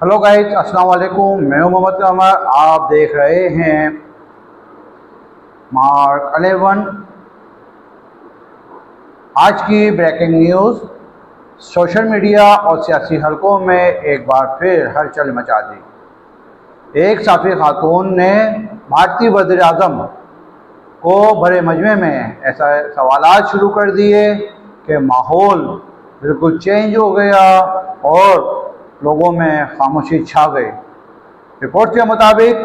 Hello guys, अस्सलाम वालेकुम। मैं हूं मोहम्मद कमर। आप देख रहे हैं मार्क 11। आज की ब्रेकिंग न्यूज़। सोशल मीडिया और सियासी हलकों में एक बार फिर हलचल मचा दी। एक साफ़ी खातून ने भारतीय वज़ीर आज़म को भरे मजमे में ऐसा सवालात शुरू कर दिए कि माहौल बिल्कुल चेंज हो गया और लोगों में खामोशी छा गई। रिपोर्ट के मुताबिक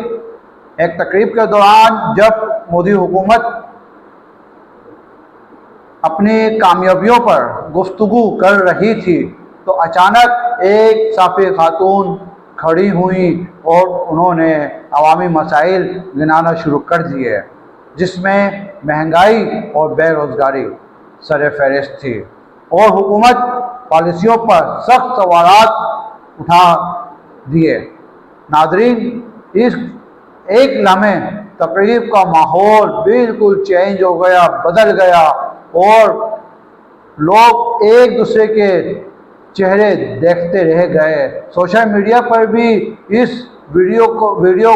एक तकरीब के दौरान जब मोदी हुकूमत अपनी कामयाबियों पर गुफ्तगू कर रही थी तो अचानक एक साफ़ी खातून खड़ी हुई और उन्होंने अवामी मसाइल गिनाना शुरू कर दिए, जिसमें महंगाई और बेरोज़गारी सर फहरिस्त थी और हुकूमत पॉलिसियों पर सख्त सवालात उठा दिए। नादरीन, इस एक लम्हे तकरीब का माहौल बिल्कुल चेंज हो गया, बदल गया और लोग एक दूसरे के चेहरे देखते रह गए। सोशल मीडिया पर भी इस वीडियो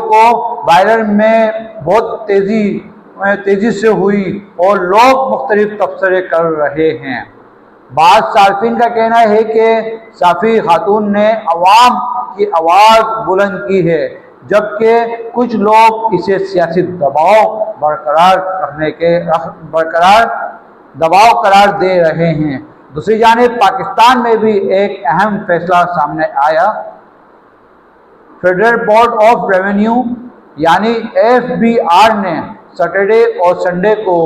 को वायरल में बहुत तेज़ी से हुई और लोग मुख्तलिफ तबसरे कर रहे हैं। बाद सार्फिन का कहना है कि साफ़ी खातून ने अवाम की आवाज़ बुलंद की है, जबकि कुछ लोग इसे सियासी दबाव करार दे रहे हैं। दूसरी जानिब पाकिस्तान में भी एक अहम फैसला सामने आया। फेडरल बोर्ड ऑफ रेवेन्यू यानी FBR ने सैटरडे और संडे को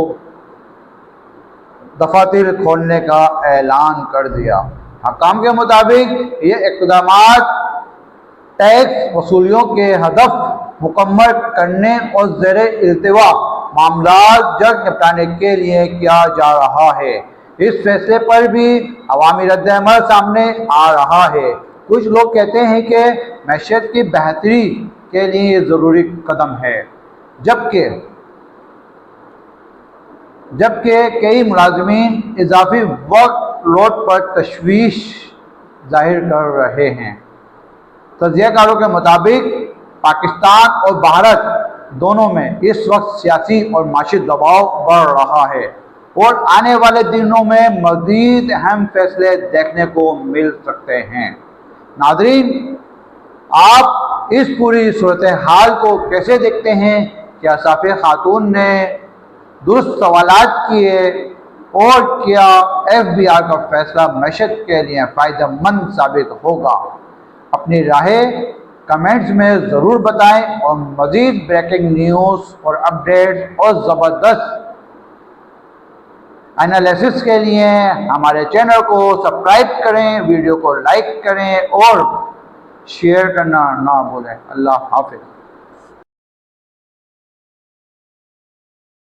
दफातर खोलने का ऐलान कर दिया। हकाम के मुताबिक ये इक़दाम टैक्स वसूलियों के हदफ मुकम्मल करने और ज़ेर इल्तिवा मामलात जल्द निपटाने के लिए किया जा रहा है। इस फैसले पर भी अवामी रद्द-ए-अमल सामने आ रहा है। कुछ लोग कहते हैं कि मैशत की बेहतरी के लिए ये ज़रूरी कदम है, जबकि कई मुलाज़मीन इजाफी वर्क लोड पर तशवीश जाहिर कर रहे हैं। तज्ज़ियाकारों के मुताबिक पाकिस्तान और भारत दोनों में इस वक्त सियासी और माशी दबाव बढ़ रहा है और आने वाले दिनों में मज़ीद अहम फैसले देखने को मिल सकते हैं। नाज़रीन, आप इस पूरी सूरत हाल को कैसे देखते हैं? क्या साफ़ी खातून ने दुरुस्त सवालात किए और क्या FBR का फैसला मैशत के लिए फ़ायदेमंद साबित होगा? अपनी राहें कमेंट्स में ज़रूर बताएं और मज़ीद ब्रेकिंग न्यूज़ और अपडेट्स और ज़बरदस्त एनालिसिस के लिए हमारे चैनल को सब्सक्राइब करें, वीडियो को लाइक करें और शेयर करना ना भूलें। अल्लाह हाफ़िज़।